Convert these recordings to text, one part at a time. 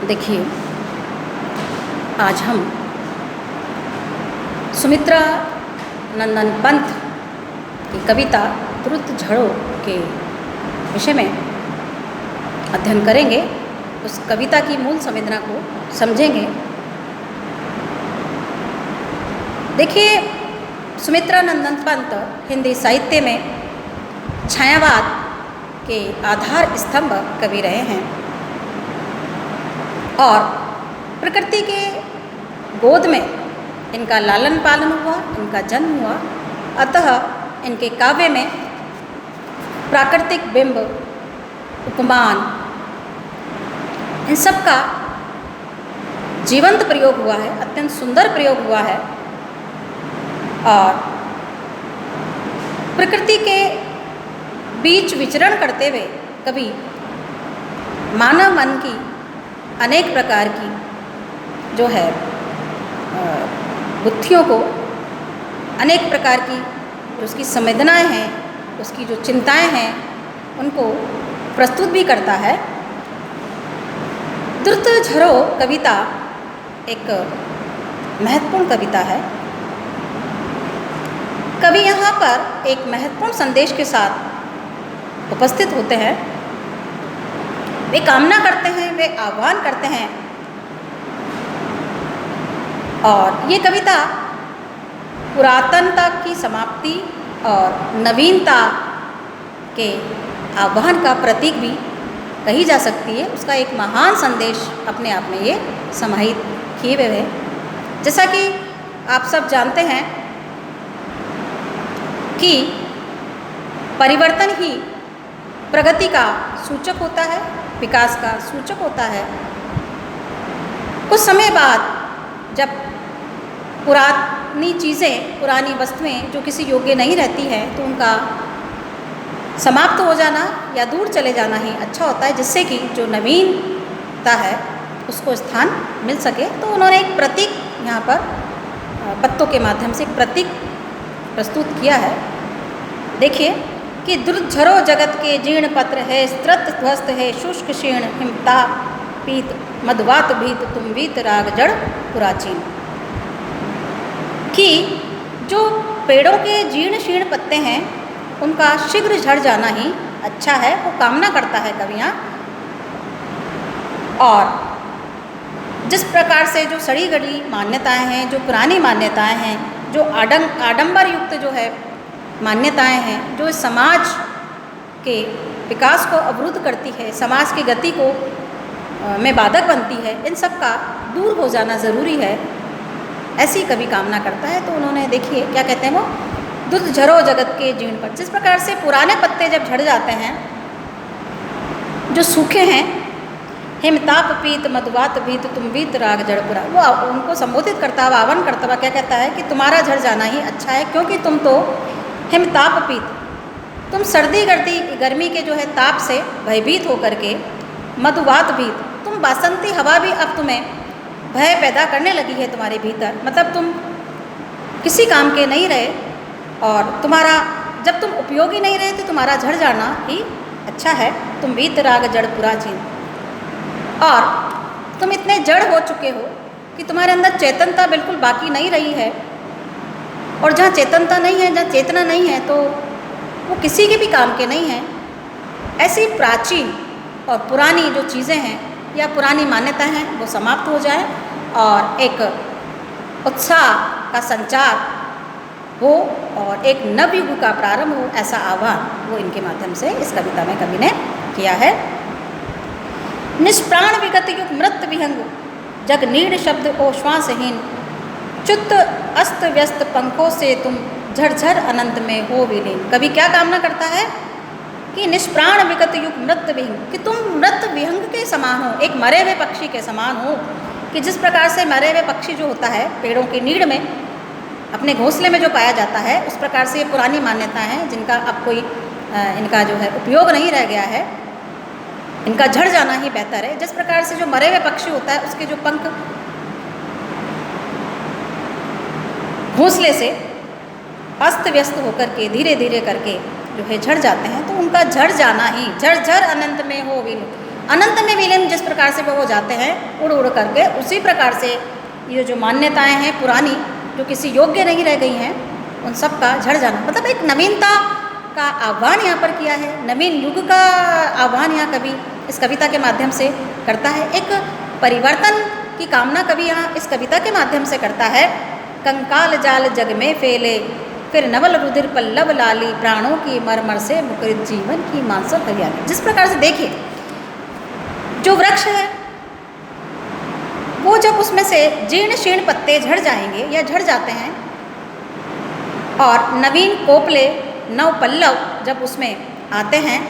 देखिए, आज हम सुमित्रा नंदन पंत की कविता द्रुत झड़ों के विषय में अध्ययन करेंगे। उस कविता की मूल संवेदना को समझेंगे। देखिए, सुमित्रा नंदन पंत हिंदी साहित्य में छायावाद के आधार स्तंभ कवि रहे हैं और प्रकृति के गोद में इनका लालन पालन हुआ, इनका जन्म हुआ। अतः इनके काव्य में प्राकृतिक बिंब, उपमान, इन सब का जीवंत प्रयोग हुआ है, अत्यंत सुंदर प्रयोग हुआ है। और प्रकृति के बीच विचरण करते हुए कवि मानव मन की अनेक प्रकार की जो है बुद्धियों को, अनेक प्रकार की जो उसकी संवेदनाएं हैं, उसकी जो चिंताएं हैं, उनको प्रस्तुत भी करता है। द्रुत झड़ों कविता एक महत्वपूर्ण कविता है। कवि यहाँ पर एक महत्वपूर्ण संदेश के साथ उपस्थित होते हैं। वे कामना करते हैं, वे आह्वान करते हैं। और ये कविता पुरातनता की समाप्ति और नवीनता के आह्वान का प्रतीक भी कही जा सकती है। उसका एक महान संदेश अपने आप में ये समाहित किए हुए है। जैसा कि आप सब जानते हैं कि परिवर्तन ही प्रगति का सूचक होता है, विकास का सूचक होता है। कुछ समय बाद जब पुरानी चीज़ें, पुरानी वस्तुएं जो किसी योग्य नहीं रहती हैं, तो उनका समाप्त हो जाना या दूर चले जाना ही अच्छा होता है, जिससे कि जो नवीनता है उसको स्थान मिल सके। तो उन्होंने एक प्रतीक यहाँ पर पत्तों के माध्यम से एक प्रतीक प्रस्तुत किया है। देखिए कि द्रुत झड़ों जगत के जीर्ण पत्र है, स्त्रत ध्वस्त है, शुष्क शीर्ण हिमता पीत मधुवात भीत तुम वीत राग जड़ पुराचीन। कि जो पेड़ों के जीर्ण शीर्ण पत्ते हैं उनका शीघ्र झड़ जाना ही अच्छा है, वो कामना करता है कवियाँ। और जिस प्रकार से जो सड़ी गली मान्यताएं हैं, जो पुरानी मान्यताएं हैं, जो आडंबर युक्त जो है मान्यताएं हैं, जो समाज के विकास को अवरुद्ध करती है, समाज की गति को में बाधक बनती है, इन सब का दूर हो जाना ज़रूरी है, ऐसी कवि कामना करता है। तो उन्होंने देखिए क्या कहते हैं, वो द्रुत झड़ों जगत के जीर्ण पर, जिस प्रकार से पुराने पत्ते जब झड़ जाते हैं, जो सूखे हैं, हिमताप पीत मधुवात भीत तुम वीत राग जड़पुरा, वो उनको संबोधित करता हुआ, आह्वान करता हुआ क्या कहता है कि तुम्हारा झड़ जाना ही अच्छा है, क्योंकि तुम तो हिमताप पीत, तुम सर्दी गर्मी के जो है ताप से भयभीत होकर के, मधुवात भीत, तुम बासंती हवा भी अब तुम्हें भय पैदा करने लगी है तुम्हारे भीतर, मतलब तुम किसी काम के नहीं रहे और तुम्हारा जब तुम उपयोगी नहीं रहे तो तुम्हारा झड़ जाना ही अच्छा है। तुम वीत राग जड़ पुराचीन, और तुम इतने जड़ हो चुके हो कि तुम्हारे अंदर चेतनता बिल्कुल बाकी नहीं रही है। और जहाँ चेतनता नहीं है, जहाँ चेतना नहीं है, तो वो किसी के भी काम के नहीं हैं। ऐसी प्राचीन और पुरानी जो चीज़ें हैं या पुरानी मान्यताएं हैं वो समाप्त हो जाए और एक उत्साह का संचार हो और एक नवयुग का प्रारंभ हो, ऐसा आह्वान वो इनके माध्यम से इस कविता में कवि ने किया है। निष्प्राण विगत युग मृत विहंग जग नीड़ शब्द ओ श्वासहीन, च्युत अस्त व्यस्त पंखों से तुम झरझर अनंत में हो विलीन। कवि क्या कामना करता है कि निष्प्राण विगत युग मृत विहंग, कि तुम मृत विहंग के समान हो, एक मरे हुए पक्षी के समान हो। कि जिस प्रकार से मरे हुए पक्षी जो होता है पेड़ों की नीड़ में अपने घोंसले में जो पाया जाता है, उस प्रकार से ये पुरानी मान्यताएं हैं जिनका अब कोई इनका जो है उपयोग नहीं रह गया है, इनका झड़ जाना ही बेहतर है। जिस प्रकार से जो मरे हुए पक्षी होता है उसके जो पंख घोंसले से अस्त व्यस्त होकर के धीरे धीरे करके जो है झड़ जाते हैं, तो उनका झड़ जाना ही, झर झर अनंत में हो विलीन, अनंत में विलीन जिस प्रकार से वो जाते हैं उड़ उड़ करके, उसी प्रकार से ये जो मान्यताएं हैं पुरानी, जो किसी योग्य नहीं रह गई हैं, उन सब का झड़ जाना, मतलब एक नवीनता का आह्वान यहाँ पर किया है, नवीन युग का आह्वान यहाँ कवि इस कविता के माध्यम से करता है। एक परिवर्तन की कामना कवि यहाँ इस कविता के माध्यम से करता है। कंकाल जाल जग में फैले, फिर नवल रुधिर पल्लव लाली, प्राणों की मरमर से मुखरित जीवन की मानसर हरियाली। जिस प्रकार से देखिए, जो वृक्ष है वो जब उसमें से जीर्ण शीर्ण पत्ते झड़ जाएंगे या झड़ जाते हैं और नवीन कोपले नव पल्लव जब उसमें आते हैं,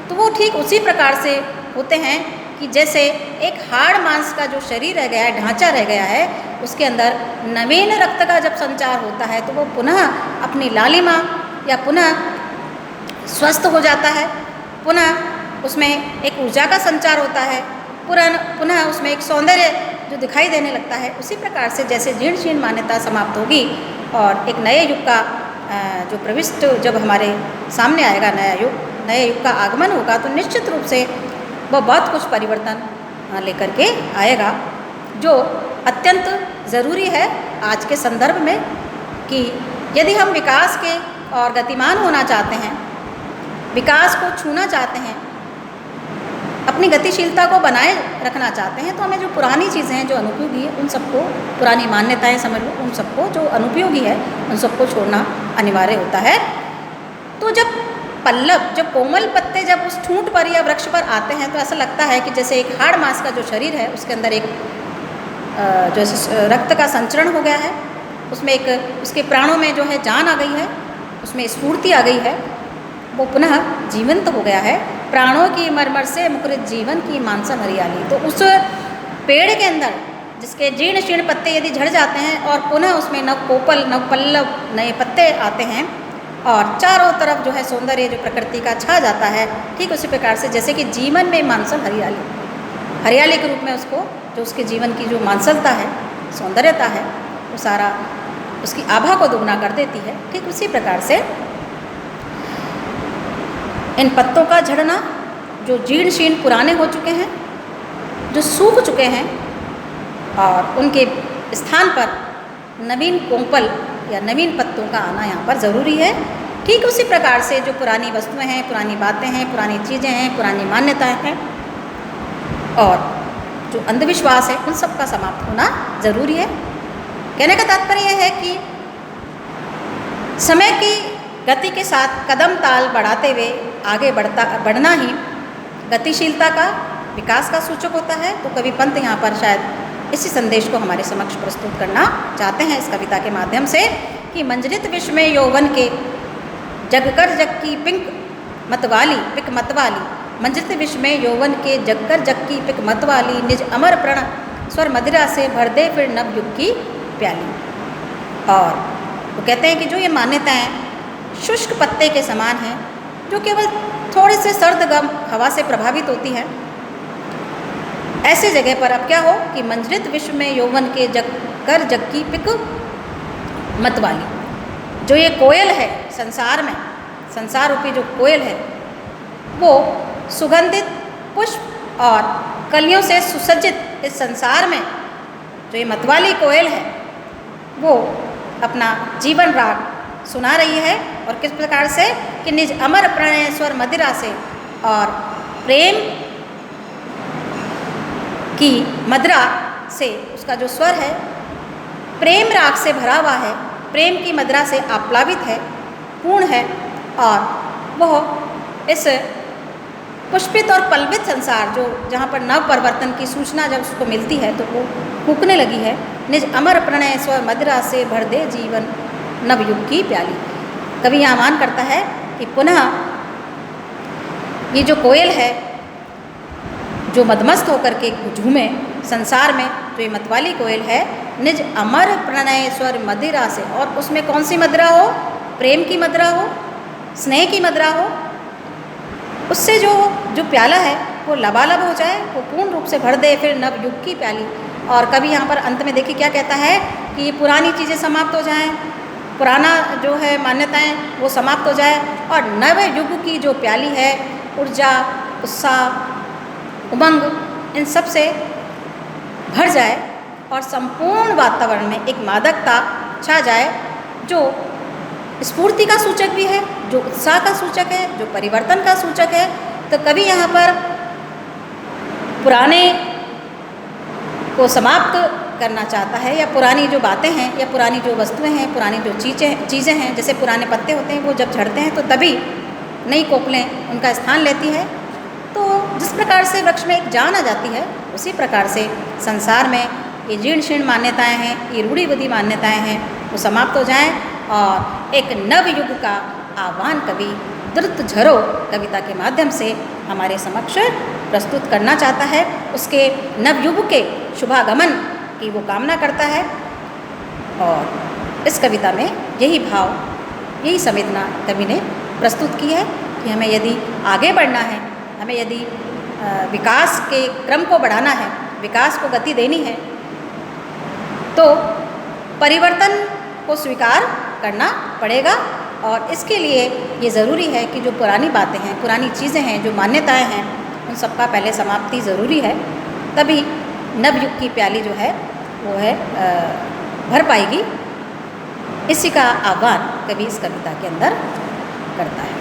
तो वो ठीक उसी प्रकार से होते हैं कि जैसे एक हाड़ मांस का जो शरीर रह गया है, ढांचा रह गया है, उसके अंदर नवीन रक्त का जब संचार होता है तो वो पुनः अपनी लालिमा या पुनः स्वस्थ हो जाता है, पुनः उसमें एक ऊर्जा का संचार होता है, पुनः उसमें एक सौंदर्य जो दिखाई देने लगता है। उसी प्रकार से जैसे जीर्ण शीर्ण मान्यता समाप्त होगी और एक नए युग का जो प्रविष्ट जब हमारे सामने आएगा, नए युग का आगमन होगा, तो निश्चित रूप से वह बहुत कुछ परिवर्तन लेकर के आएगा, जो अत्यंत ज़रूरी है आज के संदर्भ में कि यदि हम विकास के और गतिमान होना चाहते हैं, विकास को छूना चाहते हैं, अपनी गतिशीलता को बनाए रखना चाहते हैं, तो हमें जो पुरानी चीज़ें हैं, जो अनुपयोगी है, उन सबको, पुरानी मान्यताएं समझ लो, उन सबको जो अनुपयोगी है उन सबको छोड़ना अनिवार्य होता है। तो जब पल्लव, जब कोमल पत्ते जब उस ठूंठ पर या वृक्ष पर आते हैं, तो ऐसा लगता है कि जैसे एक हाड़ मांस का जो शरीर है उसके अंदर एक जैसे रक्त का संचरण हो गया है, उसमें एक उसके प्राणों में जो है जान आ गई है, उसमें स्फूर्ति आ गई है, वो पुनः जीवंत हो गया है। प्राणों की मरमर से मुखरित जीवन की मानसा हरियाली। तो उस पेड़ के अंदर जिसके जीर्ण शीर्ण पत्ते यदि झड़ जाते हैं और पुनः उसमें नव कोपल, नव पल्लव, नए पत्ते आते हैं और चारों तरफ जो है सौंदर्य जो प्रकृति का छा जाता है, ठीक उसी प्रकार से जैसे कि जीवन में मानसल हरियाली, हरियाली के रूप में उसको, जो उसके जीवन की जो मानसलता है, सौंदर्यता है, वो सारा उसकी आभा को दुगना कर देती है। ठीक उसी प्रकार से इन पत्तों का झड़ना, जो जीर्ण शीर्ण पुराने हो चुके हैं, जो सूख चुके हैं, और उनके स्थान पर नवीन कोमल या नवीन पत्तों का आना यहाँ पर ज़रूरी है। ठीक उसी प्रकार से जो पुरानी वस्तुएं हैं, पुरानी बातें हैं, पुरानी चीज़ें हैं, पुरानी मान्यताएं हैं और जो अंधविश्वास है, उन सब का समाप्त होना ज़रूरी है। कहने का तात्पर्य यह है कि समय की गति के साथ कदम ताल बढ़ाते हुए आगे बढ़ना ही गतिशीलता का, विकास का सूचक होता है। तो कवि पंत यहाँ पर शायद इसी संदेश को हमारे समक्ष प्रस्तुत करना चाहते हैं इस कविता के माध्यम से कि मंजरित विश्व में यौवन के जगकर जग की पिंक मतवाली, पिक मतवाली, मंजरित विश्व में यौवन के जगकर जग की पिक मतवाली, निज अमर प्रण स्वर मदिरा से भर दे फिर नव युग की प्याली। और वो कहते हैं कि जो ये मान्यताएं शुष्क पत्ते के समान हैं, जो केवल थोड़े से सर्द गम हवा से प्रभावित होती हैं, ऐसी जगह पर अब क्या हो कि मंजरित विश्व में यौवन के जग की पिक मतवाली, जो ये कोयल है संसार में, संसार रूपी जो कोयल है, वो सुगंधित पुष्प और कलियों से सुसज्जित इस संसार में जो ये मतवाली कोयल है, वो अपना जीवन राग सुना रही है। और किस प्रकार से कि निज अमर प्रणय स्वर मदिरा से, और प्रेम की मदिरा से उसका जो स्वर है प्रेम राग से भरा हुआ है, प्रेम की मदिरा से आप्लावित है, पूर्ण है, और वह इस पुष्पित और पल्वित संसार जो जहाँ पर नव परिवर्तन की सूचना जब उसको मिलती है तो वो फूकने लगी है। निज अमर प्रणय स्वर मदिरा से भर दे जीवन नवयुग की प्याली। कवि यहाँ मान करता है कि पुनः ये जो कोयल है, जो मदमस्त होकर के झूमे संसार में, जो ये मतवाली कोयल है, निज अमर प्रणय स्वर मदिरा से, और उसमें कौन सी मदिरा हो? प्रेम की मदिरा हो, स्नेह की मदिरा हो, उससे जो प्याला है वो लबालब हो जाए, वो पूर्ण रूप से भर दे फिर नव युग की प्याली। और कभी यहाँ पर अंत में देखिए क्या कहता है कि ये पुरानी चीज़ें समाप्त हो जाएं, पुराना जो है मान्यताएं वो समाप्त हो जाए, और नव युग की जो प्याली है, ऊर्जा, उत्साह, उमंग इन सब से भर जाए और संपूर्ण वातावरण में एक मादकता छा जाए जो स्फूर्ति का सूचक भी है, जो उत्साह का सूचक है, जो परिवर्तन का सूचक है। तो कवि यहाँ पर पुराने को समाप्त करना चाहता है, या पुरानी जो बातें हैं या पुरानी जो वस्तुएं हैं, पुरानी जो चीज़ें हैं, जैसे पुराने पत्ते होते हैं वो जब झड़ते हैं तो तभी नई कोपलें उनका स्थान लेती है। तो जिस प्रकार से वृक्ष में एक जान आ जाती है, उसी प्रकार से संसार में ये जीर्ण शीर्ण मान्यताएँ हैं, ये रूढ़िवादी मान्यताएँ हैं, वो समाप्त हो जाएँ और एक नव युग का आह्वान कवि द्रुत झरो कविता के माध्यम से हमारे समक्ष प्रस्तुत करना चाहता है। उसके नवयुग के शुभागमन की वो कामना करता है और इस कविता में यही भाव, यही संवेदना कवि ने प्रस्तुत की है कि हमें यदि आगे बढ़ना है, हमें यदि विकास के क्रम को बढ़ाना है, विकास को गति देनी है, तो परिवर्तन को स्वीकार करना पड़ेगा। और इसके लिए ये ज़रूरी है कि जो पुरानी बातें हैं, पुरानी चीज़ें हैं, जो मान्यताएं हैं, उन सबका पहले समाप्ति ज़रूरी है, तभी नवयुग की प्याली जो है वो है भर पाएगी। इसी का आह्वान कवि इस कविता के अंदर करता है।